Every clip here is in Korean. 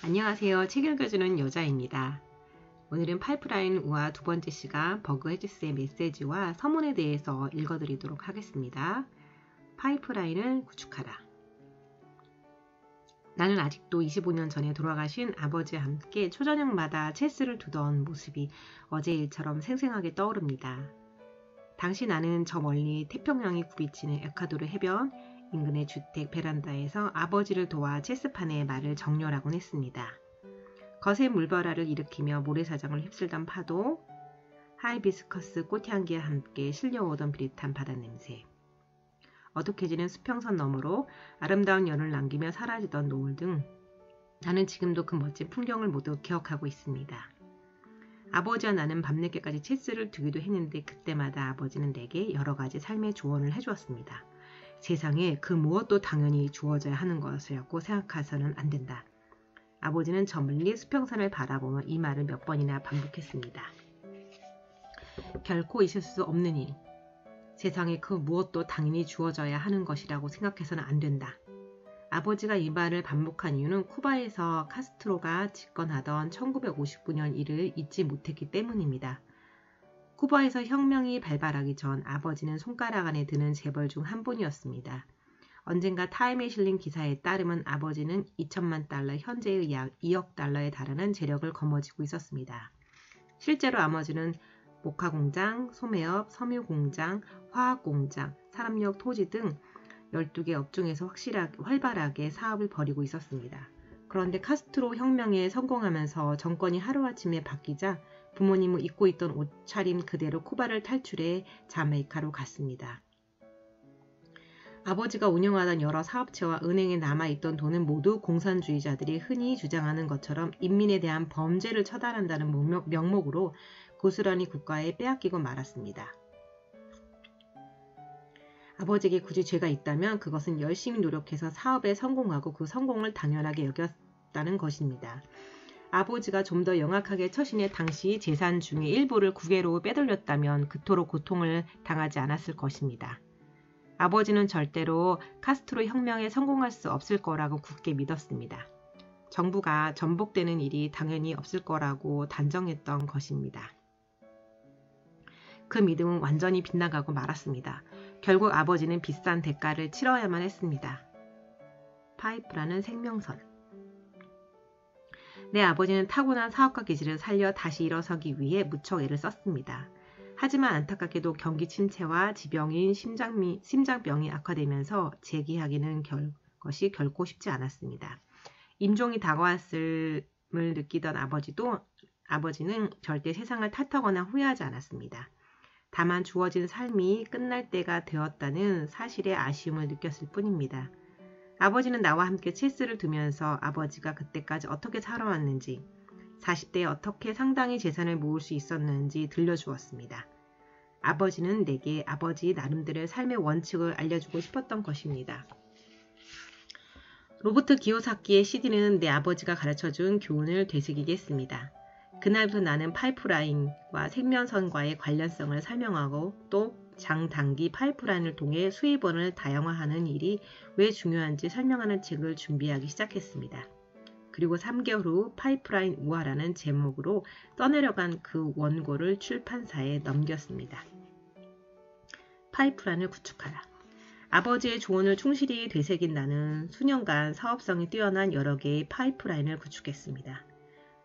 안녕하세요. 책 읽어주는 여자입니다. 오늘은 파이프라인 우화 두 번째 시간 버그 헤지스의 메시지와 서문에 대해서 읽어드리도록 하겠습니다. 파이프라인을 구축하라. 나는 아직도 25년 전에 돌아가신 아버지와 함께 초저녁마다 체스를 두던 모습이 어제 일처럼 생생하게 떠오릅니다. 당시 나는 저 멀리 태평양이 굽이치는 에콰도르 해변 인근의 주택 베란다에서 아버지를 도와 체스판에 말을 정렬하곤 했습니다. 거센 물바다를 일으키며 모래사장을 휩쓸던 파도, 하이비스커스 꽃향기와 함께 실려오던 비릿한 바닷냄새, 어둑해지는 수평선 너머로 아름다운 연을 남기며 사라지던 노을 등 나는 지금도 그 멋진 풍경을 모두 기억하고 있습니다. 아버지와 나는 밤늦게까지 체스를 두기도 했는데 그때마다 아버지는 내게 여러 가지 삶의 조언을 해주었습니다. 세상에 그 무엇도 당연히 주어져야 하는 것이라고 생각해서는 안 된다. 아버지는 저 멀리 수평선을 바라보며 이 말을 몇 번이나 반복했습니다. 결코 있을 수 없는 일. 세상에 그 무엇도 당연히 주어져야 하는 것이라고 생각해서는 안 된다. 아버지가 이 말을 반복한 이유는 쿠바에서 카스트로가 집권하던 1959년 일을 잊지 못했기 때문입니다. 쿠바에서 혁명이 발발하기 전 아버지는 손가락 안에 드는 재벌 중 한 분이었습니다. 언젠가 타임에 실린 기사에 따르면 아버지는 2천만 달러, 현재의 약 2억 달러에 달하는 재력을 거머쥐고 있었습니다. 실제로 아버지는 목화공장, 소매업, 섬유공장, 화학공장, 산업용 토지 등 12개 업종에서 활발하게 사업을 벌이고 있었습니다. 그런데 카스트로 혁명에 성공하면서 정권이 하루아침에 바뀌자 부모님을 잊고 있던 옷차림 그대로 쿠바를 탈출해 자메이카로 갔습니다. 아버지가 운영하던 여러 사업체와 은행에 남아있던 돈은 모두 공산주의자들이 흔히 주장하는 것처럼 인민에 대한 범죄를 처단한다는 명목으로 고스란히 국가에 빼앗기고 말았습니다. 아버지에게 굳이 죄가 있다면 그것은 열심히 노력해서 사업에 성공하고 그 성공을 당연하게 여겼다는 것입니다. 아버지가 좀 더 영악하게 처신해 당시 재산 중의 일부를 국외로 빼돌렸다면 그토록 고통을 당하지 않았을 것입니다. 아버지는 절대로 카스트로 혁명에 성공할 수 없을 거라고 굳게 믿었습니다. 정부가 전복되는 일이 당연히 없을 거라고 단정했던 것입니다. 그 믿음은 완전히 빗나가고 말았습니다. 결국 아버지는 비싼 대가를 치러야만 했습니다. 파이프라는 생명선. 내 아버지는 타고난 사업가 기질을 살려 다시 일어서기 위해 무척 애를 썼습니다. 하지만 안타깝게도 경기 침체와 지병인 심장병이 악화되면서 재기하기는 것이 결코 쉽지 않았습니다. 임종이 다가왔음을 느끼던 아버지는 절대 세상을 탓하거나 후회하지 않았습니다. 다만 주어진 삶이 끝날 때가 되었다는 사실에 아쉬움을 느꼈을 뿐입니다. 아버지는 나와 함께 체스를 두면서 아버지가 그때까지 어떻게 살아왔는지, 40대에 어떻게 상당히 재산을 모을 수 있었는지 들려주었습니다. 아버지는 내게 아버지 나름대로의 삶의 원칙을 알려주고 싶었던 것입니다. 로버트 기요사키의 CD는 내 아버지가 가르쳐준 교훈을 되새기게 했습니다. 그날부터 나는 파이프라인과 생명선과의 관련성을 설명하고 또 장단기 파이프라인을 통해 수입원을 다양화하는 일이 왜 중요한지 설명하는 책을 준비하기 시작했습니다. 그리고 3개월 후 파이프라인 우화라는 제목으로 떠내려간 그 원고를 출판사에 넘겼습니다. 파이프라인을 구축하라. 아버지의 조언을 충실히 되새긴 나는 수년간 사업성이 뛰어난 여러 개의 파이프라인을 구축했습니다.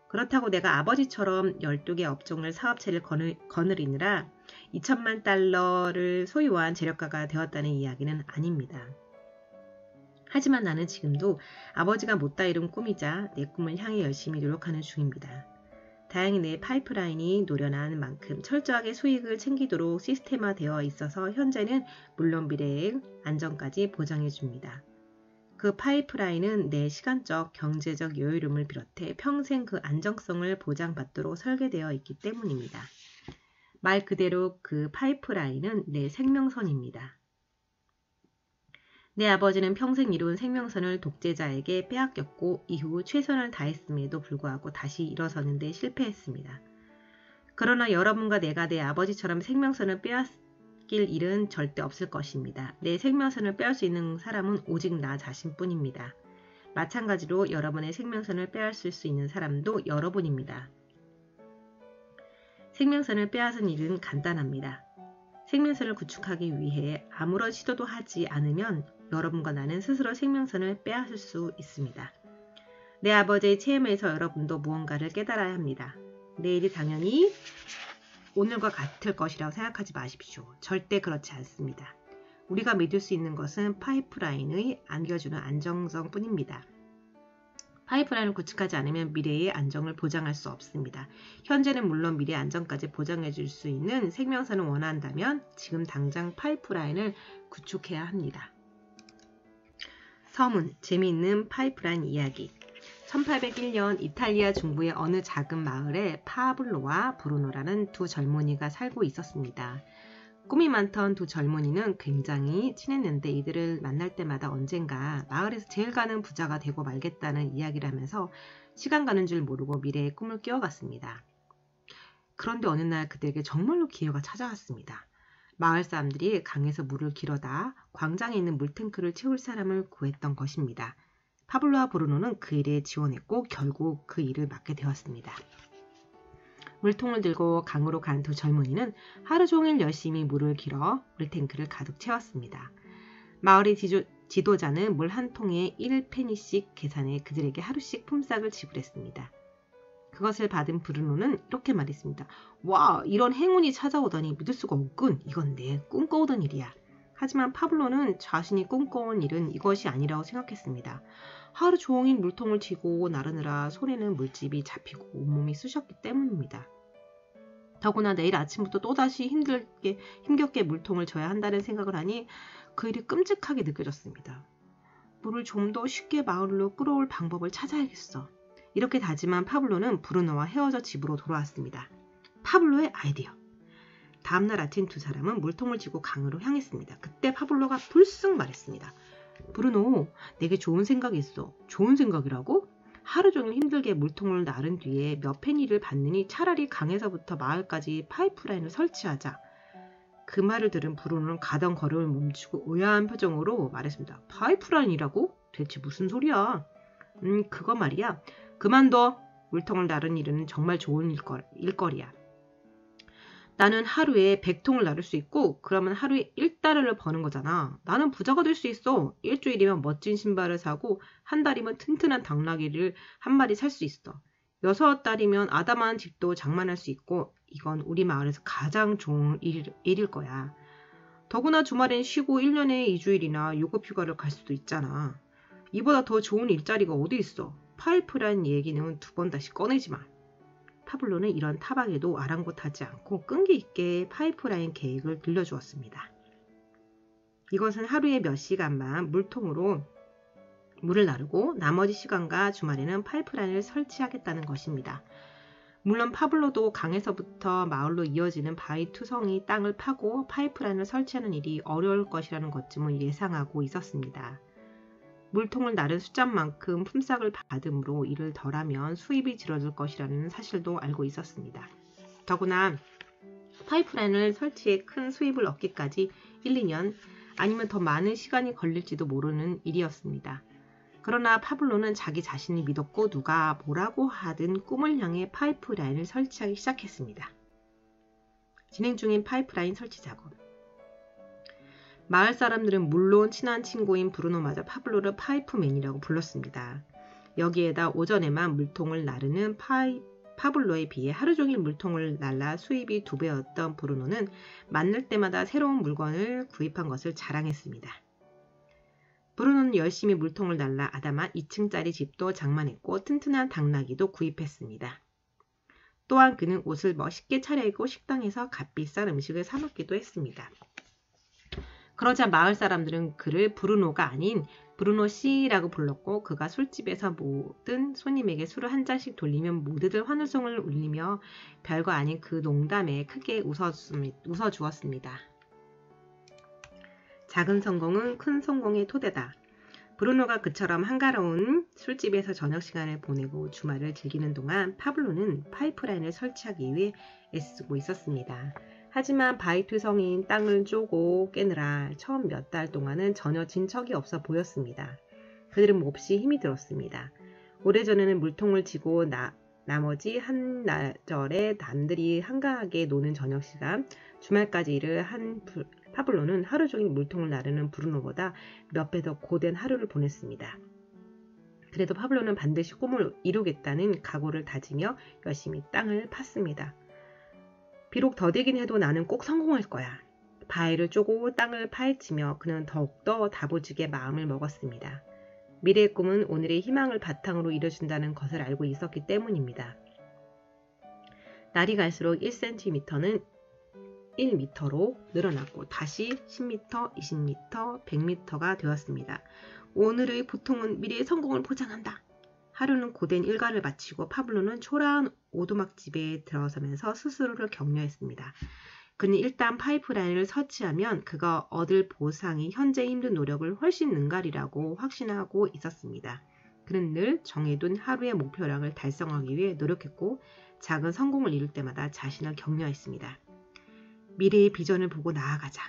그렇다고 내가 아버지처럼 12개 업종을 사업체를 거느리느라 2천만 달러를 소유한 재력가가 되었다는 이야기는 아닙니다. 하지만 나는 지금도 아버지가 못다 이룬 꿈이자 내 꿈을 향해 열심히 노력하는 중입니다. 다행히 내 파이프라인이 노련한 만큼 철저하게 수익을 챙기도록 시스템화되어 있어서 현재는 물론 미래의 안정까지 보장해 줍니다. 그 파이프라인은 내 시간적, 경제적 여유로움을 비롯해 평생 그 안정성을 보장받도록 설계되어 있기 때문입니다. 말 그대로 그 파이프라인은 내 생명선입니다. 내 아버지는 평생 이룬 생명선을 독재자에게 빼앗겼고 이후 최선을 다했음에도 불구하고 다시 일어서는 데 실패했습니다. 그러나 여러분과 내가 내 아버지처럼 생명선을 빼앗길 일은 절대 없을 것입니다. 내 생명선을 빼앗을 수 있는 사람은 오직 나 자신뿐입니다. 마찬가지로 여러분의 생명선을 빼앗을 수 있는 사람도 여러분입니다. 생명선을 빼앗은 일은 간단합니다. 생명선을 구축하기 위해 아무런 시도도 하지 않으면 여러분과 나는 스스로 생명선을 빼앗을 수 있습니다. 내 아버지의 체험에서 여러분도 무언가를 깨달아야 합니다. 내일이 당연히 오늘과 같을 것이라고 생각하지 마십시오. 절대 그렇지 않습니다. 우리가 믿을 수 있는 것은 파이프라인의 안겨주는 안정성 뿐입니다. 파이프라인을 구축하지 않으면 미래의 안정을 보장할 수 없습니다. 현재는 물론 미래의 안정까지 보장해 줄 수 있는 생명선을 원한다면 지금 당장 파이프라인을 구축해야 합니다. 서문, 재미있는 파이프라인 이야기. 1801년 이탈리아 중부의 어느 작은 마을에 파블로와 브루노라는 두 젊은이가 살고 있었습니다. 꿈이 많던 두 젊은이는 굉장히 친했는데 이들을 만날 때마다 언젠가 마을에서 제일 가는 부자가 되고 말겠다는 이야기를 하면서 시간 가는 줄 모르고 미래의 꿈을 끼워갔습니다. 그런데 어느 날 그들에게 정말로 기회가 찾아왔습니다. 마을 사람들이 강에서 물을 길어다 광장에 있는 물탱크를 채울 사람을 구했던 것입니다. 파블로와 브루노는 그 일에 지원했고 결국 그 일을 맡게 되었습니다. 물통을 들고 강으로 간 두 젊은이는 하루 종일 열심히 물을 길어 물탱크를 가득 채웠습니다. 마을의 지도자는 물 한 통에 1페니씩 계산해 그들에게 하루씩 품삯을 지불했습니다. 그것을 받은 브루노는 이렇게 말했습니다. 와, 이런 행운이 찾아오다니 믿을 수가 없군. 이건 내 꿈꿔오던 일이야. 하지만 파블로는 자신이 꿈꿔온 일은 이것이 아니라고 생각했습니다. 하루 종일 물통을 쥐고 나르느라 손에는 물집이 잡히고 온몸이 쑤셨기 때문입니다. 더구나 내일 아침부터 또다시 힘겹게 물통을 져야 한다는 생각을 하니 그 일이 끔찍하게 느껴졌습니다. 물을 좀 더 쉽게 마을로 끌어올 방법을 찾아야겠어. 이렇게 다짐한 파블로는 브루노와 헤어져 집으로 돌아왔습니다. 파블로의 아이디어. 다음날 아침 두 사람은 물통을 쥐고 강으로 향했습니다. 그때 파블로가 불쑥 말했습니다. 브루노, 내게 좋은 생각이 있어. 좋은 생각이라고? 하루 종일 힘들게 물통을 나른 뒤에 몇 페니를 받느니 차라리 강에서부터 마을까지 파이프라인을 설치하자. 그 말을 들은 브루노는 가던 걸음을 멈추고 의아한 표정으로 말했습니다. 파이프라인이라고? 대체 무슨 소리야? 그거 말이야. 그만둬. 물통을 나른 일은 정말 좋은 일거리야. 나는 하루에 100통을 나를 수 있고 그러면 하루에 1달러를 버는 거잖아. 나는 부자가 될 수 있어. 일주일이면 멋진 신발을 사고 한 달이면 튼튼한 당나귀를 한 마리 살 수 있어. 6달이면 아담한 집도 장만할 수 있고 이건 우리 마을에서 가장 좋은 일일 거야. 더구나 주말엔 쉬고 1년에 2주일이나 유급휴가를 갈 수도 있잖아. 이보다 더 좋은 일자리가 어디 있어. 파이프라인 얘기는 두 번 다시 꺼내지 마. 파블로는 이런 타박에도 아랑곳하지 않고 끈기 있게 파이프라인 계획을 들려주었습니다. 이것은 하루에 몇 시간만 물통으로 물을 나르고 나머지 시간과 주말에는 파이프라인을 설치하겠다는 것입니다. 물론 파블로도 강에서부터 마을로 이어지는 바위 투성이 땅을 파고 파이프라인을 설치하는 일이 어려울 것이라는 것쯤을 예상하고 있었습니다. 물통을 나른 숫자만큼 품삯을 받음으로 일을 덜하면 수입이 줄어들 것이라는 사실도 알고 있었습니다. 더구나 파이프라인을 설치해 큰 수입을 얻기까지 1, 2년 아니면 더 많은 시간이 걸릴지도 모르는 일이었습니다. 그러나 파블로는 자기 자신을 믿었고 누가 뭐라고 하든 꿈을 향해 파이프라인을 설치하기 시작했습니다. 진행 중인 파이프라인 설치 작업. 마을 사람들은 물론 친한 친구인 브루노마저 파블로를 파이프맨이라고 불렀습니다. 여기에다 오전에만 물통을 나르는 파블로에 비해 하루 종일 물통을 날라 수입이 2배였던 브루노는 만날 때마다 새로운 물건을 구입한 것을 자랑했습니다. 브루노는 열심히 물통을 날라 아담한 2층짜리 집도 장만했고 튼튼한 당나귀도 구입했습니다. 또한 그는 옷을 멋있게 차려입고 식당에서 값비싼 음식을 사 먹기도 했습니다. 그러자 마을 사람들은 그를 브루노가 아닌 브루노 씨라고 불렀고 그가 술집에서 모든 손님에게 술을 한 잔씩 돌리면 모두들 환호성을 울리며 별거 아닌 그 농담에 크게 웃어주었습니다. 작은 성공은 큰 성공의 토대다. 브루노가 그처럼 한가로운 술집에서 저녁 시간을 보내고 주말을 즐기는 동안 파블로는 파이프라인을 설치하기 위해 애쓰고 있었습니다. 하지만 바위투성인 땅을 쪼고 깨느라 처음 몇 달 동안은 전혀 진척이 없어 보였습니다. 그들은 몹시 힘이 들었습니다. 오래전에는 물통을 지고 나머지 한나절에 남들이 한가하게 노는 저녁시간, 주말까지 일을 한 파블로는 하루 종일 물통을 나르는 브루노보다 몇 배 더 고된 하루를 보냈습니다. 그래도 파블로는 반드시 꿈을 이루겠다는 각오를 다지며 열심히 땅을 팠습니다. 비록 더디긴 해도 나는 꼭 성공할 거야. 바위를 쪼고 땅을 파헤치며 그는 더욱더 다부지게 마음을 먹었습니다. 미래의 꿈은 오늘의 희망을 바탕으로 이뤄준다는 것을 알고 있었기 때문입니다. 날이 갈수록 1cm는 1m로 늘어났고 다시 10m, 20m, 100m가 되었습니다. 오늘의 고통은 미래의 성공을 보장한다. 하루는 고된 일과를 마치고 파블로는 초라한 오두막집에 들어서면서 스스로를 격려했습니다. 그는 일단 파이프라인을 설치하면 그가 얻을 보상이 현재 힘든 노력을 훨씬 능가리라고 확신하고 있었습니다. 그는 늘 정해둔 하루의 목표량을 달성하기 위해 노력했고 작은 성공을 이룰 때마다 자신을 격려했습니다. 미래의 비전을 보고 나아가자.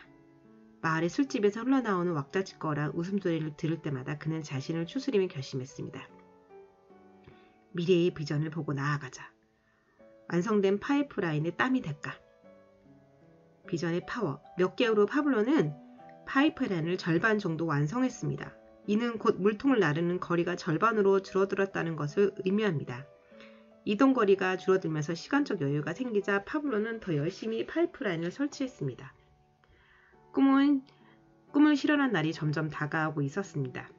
마을의 술집에서 흘러나오는 왁자지껄한 웃음소리를 들을 때마다 그는 자신을 추스리며 결심했습니다. 미래의 비전을 보고 나아가자. 완성된 파이프라인의 땀이 될까? 비전의 파워. 몇 개월 후 파블로는 파이프라인을 절반 정도 완성했습니다. 이는 곧 물통을 나르는 거리가 절반으로 줄어들었다는 것을 의미합니다. 이동 거리가 줄어들면서 시간적 여유가 생기자 파블로는 더 열심히 파이프라인을 설치했습니다. 꿈을 실현한 날이 점점 다가오고 있었습니다.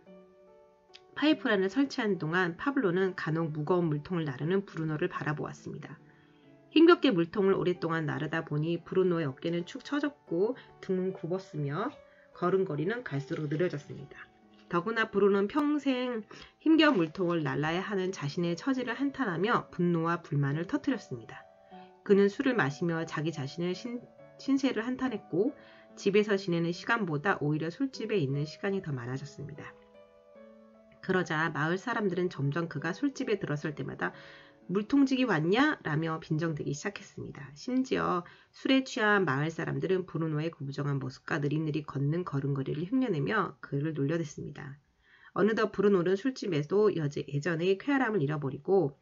파이프라인을 설치하는 동안 파블로는 간혹 무거운 물통을 나르는 브루노를 바라보았습니다. 힘겹게 물통을 오랫동안 나르다 보니 브루노의 어깨는 축 처졌고 등은 굽었으며 걸음걸이는 갈수록 느려졌습니다. 더구나 브루노는 평생 힘겨운 물통을 날라야 하는 자신의 처지를 한탄하며 분노와 불만을 터뜨렸습니다. 그는 술을 마시며 자기 자신의 신세를 한탄했고 집에서 지내는 시간보다 오히려 술집에 있는 시간이 더 많아졌습니다. 그러자 마을 사람들은 점점 그가 술집에 들어설 때마다 물통직이 왔냐? 라며 빈정대기 시작했습니다. 심지어 술에 취한 마을 사람들은 브루노의 구부정한 모습과 느릿느릿 걷는 걸음걸이를 흉내내며 그를 놀려댔습니다. 어느덧 브루노는 술집에도 예전의 쾌활함을 잃어버리고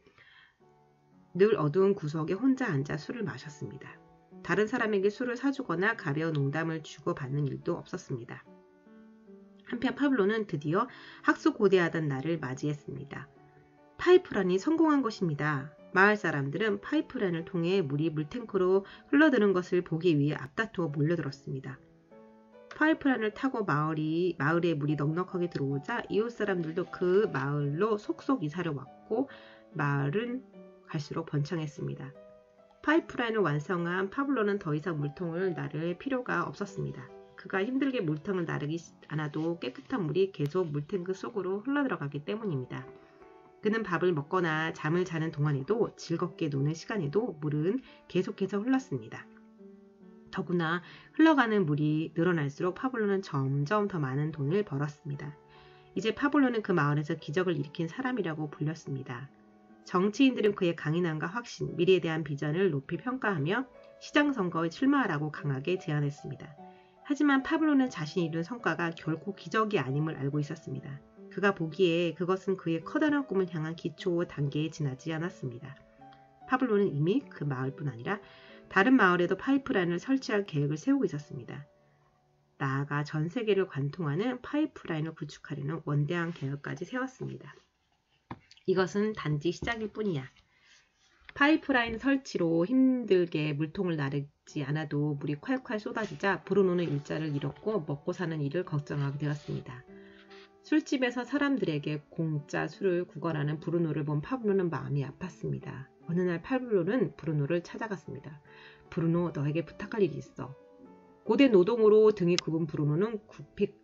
늘 어두운 구석에 혼자 앉아 술을 마셨습니다. 다른 사람에게 술을 사주거나 가벼운 농담을 주고받는 일도 없었습니다. 한편 파블로는 드디어 학수고대하던 날을 맞이했습니다. 파이프라인이 성공한 것입니다. 마을 사람들은 파이프라인을 통해 물이 물탱크로 흘러드는 것을 보기 위해 앞다투어 몰려들었습니다. 파이프라인을 타고 마을에 물이 넉넉하게 들어오자 이웃 사람들도 그 마을로 속속 이사를 왔고 마을은 갈수록 번창했습니다. 파이프라인을 완성한 파블로는 더 이상 물통을 나를 필요가 없었습니다. 그가 힘들게 물통을 나르지 않아도 깨끗한 물이 계속 물탱크 속으로 흘러들어가기 때문입니다. 그는 밥을 먹거나 잠을 자는 동안에도 즐겁게 노는 시간에도 물은 계속해서 흘렀습니다. 더구나 흘러가는 물이 늘어날수록 파블로는 점점 더 많은 돈을 벌었습니다. 이제 파블로는 그 마을에서 기적을 일으킨 사람이라고 불렸습니다. 정치인들은 그의 강인함과 확신, 미래에 대한 비전을 높이 평가하며 시장 선거에 출마하라고 강하게 제안했습니다. 하지만 파블로는 자신이 이룬 성과가 결코 기적이 아님을 알고 있었습니다. 그가 보기에 그것은 그의 커다란 꿈을 향한 기초 단계에 지나지 않았습니다. 파블로는 이미 그 마을뿐 아니라 다른 마을에도 파이프라인을 설치할 계획을 세우고 있었습니다. 나아가 전 세계를 관통하는 파이프라인을 구축하려는 원대한 계획까지 세웠습니다. 이것은 단지 시작일 뿐이야. 파이프라인 설치로 힘들게 물통을 나르지 않아도 물이 콸콸 쏟아지자 브루노는 일자를 잃었고 먹고 사는 일을 걱정하게 되었습니다. 술집에서 사람들에게 공짜 술을 구걸하는 브루노를 본 파블로는 마음이 아팠습니다. 어느 날 파블로는 브루노를 찾아갔습니다. 브루노, 너에게 부탁할 일이 있어. 고된 노동으로 등이 굽은 브루노는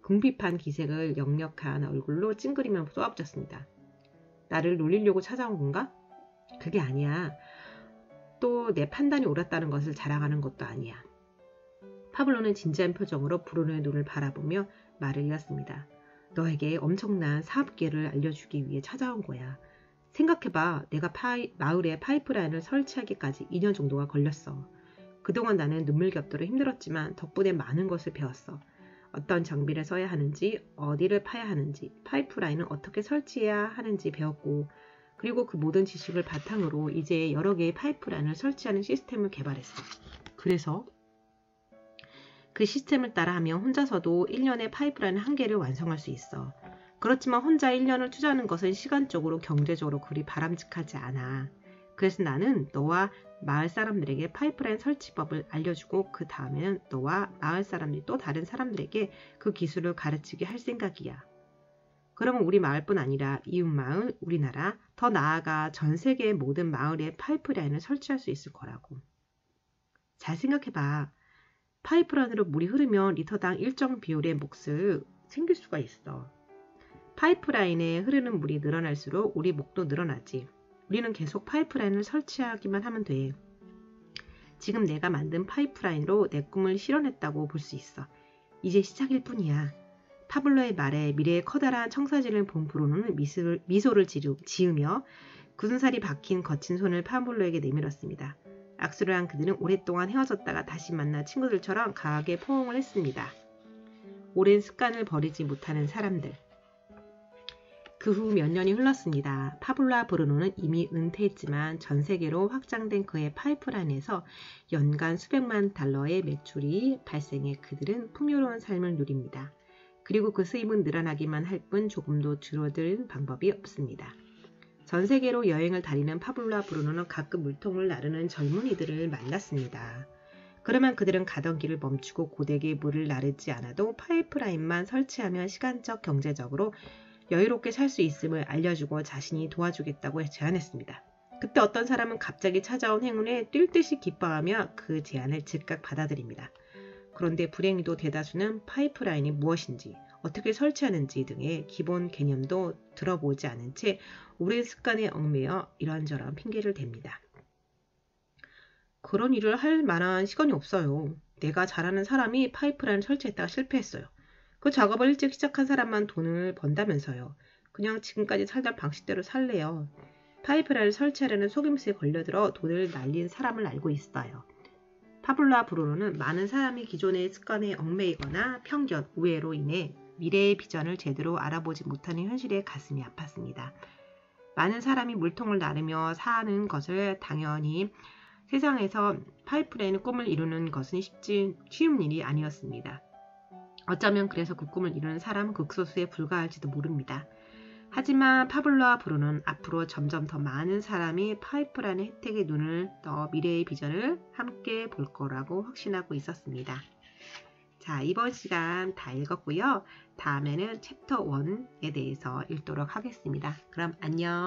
궁핍한 기색을 역력한 얼굴로 찡그리며 쏘아붙였습니다. 나를 놀리려고 찾아온 건가? 그게 아니야. 또 내 판단이 옳았다는 것을 자랑하는 것도 아니야. 파블로는 진지한 표정으로 브루노의 눈을 바라보며 말을 이었습니다. 너에게 엄청난 사업계를 알려주기 위해 찾아온 거야. 생각해봐. 내가 마을에 파이프라인을 설치하기까지 2년 정도가 걸렸어. 그동안 나는 눈물겹도록 힘들었지만 덕분에 많은 것을 배웠어. 어떤 장비를 써야 하는지, 어디를 파야 하는지, 파이프라인을 어떻게 설치해야 하는지 배웠고, 그리고 그 모든 지식을 바탕으로 이제 여러 개의 파이프라인을 설치하는 시스템을 개발했어. 그래서 그 시스템을 따라하면 혼자서도 1년에 파이프라인 1개를 완성할 수 있어. 그렇지만 혼자 1년을 투자하는 것은 시간적으로 경제적으로 그리 바람직하지 않아. 그래서 나는 너와 마을 사람들에게 파이프라인 설치법을 알려주고 그 다음에는 너와 마을 사람들이 또 다른 사람들에게 그 기술을 가르치게 할 생각이야. 그러면 우리 마을뿐 아니라 이웃마을, 우리나라, 더 나아가 전 세계의 모든 마을에 파이프라인을 설치할 수 있을 거라고. 잘 생각해봐. 파이프라인으로 물이 흐르면 리터당 일정 비율의 몫을 생길 수가 있어. 파이프라인에 흐르는 물이 늘어날수록 우리 목도 늘어나지. 우리는 계속 파이프라인을 설치하기만 하면 돼. 지금 내가 만든 파이프라인으로 내 꿈을 실현했다고 볼 수 있어. 이제 시작일 뿐이야. 파블로의 말에 미래의 커다란 청사진을 본 브루노는 미소를 지으며 굳은 살이 박힌 거친 손을 파블로에게 내밀었습니다. 악수를 한 그들은 오랫동안 헤어졌다가 다시 만나 친구들처럼 강하게 포옹을 했습니다. 오랜 습관을 버리지 못하는 사람들. 그 후 몇 년이 흘렀습니다. 파블로와 브루노는 이미 은퇴했지만 전 세계로 확장된 그의 파이프라인에서 연간 수백만 달러의 매출이 발생해 그들은 풍요로운 삶을 누립니다. 그리고 그 수입은 늘어나기만 할 뿐 조금도 줄어들 방법이 없습니다. 전 세계로 여행을 다니는 파블로와 브루노는 가끔 물통을 나르는 젊은이들을 만났습니다. 그러면 그들은 가던 길을 멈추고 고되게 물을 나르지 않아도 파이프라인만 설치하면 시간적, 경제적으로 여유롭게 살 수 있음을 알려주고 자신이 도와주겠다고 제안했습니다. 그때 어떤 사람은 갑자기 찾아온 행운에 뛸 듯이 기뻐하며 그 제안을 즉각 받아들입니다. 그런데 불행히도 대다수는 파이프라인이 무엇인지, 어떻게 설치하는지 등의 기본 개념도 들어보지 않은 채 오랜 습관에 얽매여 이런저런 핑계를 댑니다. 그런 일을 할 만한 시간이 없어요. 내가 잘 아는 사람이 파이프라인을 설치했다가 실패했어요. 그 작업을 일찍 시작한 사람만 돈을 번다면서요. 그냥 지금까지 살던 방식대로 살래요. 파이프라인을 설치하려는 속임수에 걸려들어 돈을 날린 사람을 알고 있어요. 파블로와 브루노는 많은 사람이 기존의 습관에 얽매이거나 편견, 우애로 인해 미래의 비전을 제대로 알아보지 못하는 현실에 가슴이 아팠습니다. 많은 사람이 물통을 나르며 사는 것을 당연히 세상에서 파이프라인의 꿈을 이루는 것은 쉬운 일이 아니었습니다. 어쩌면 그래서 그 꿈을 이루는 사람은 극소수에 불과할지도 모릅니다. 하지만 파블로와 브루노는 앞으로 점점 더 많은 사람이 파이프라인의 혜택에 눈을 떠 미래의 비전을 함께 볼 거라고 확신하고 있었습니다. 자, 이번 시간 다 읽었고요. 다음에는 챕터 1에 대해서 읽도록 하겠습니다. 그럼 안녕.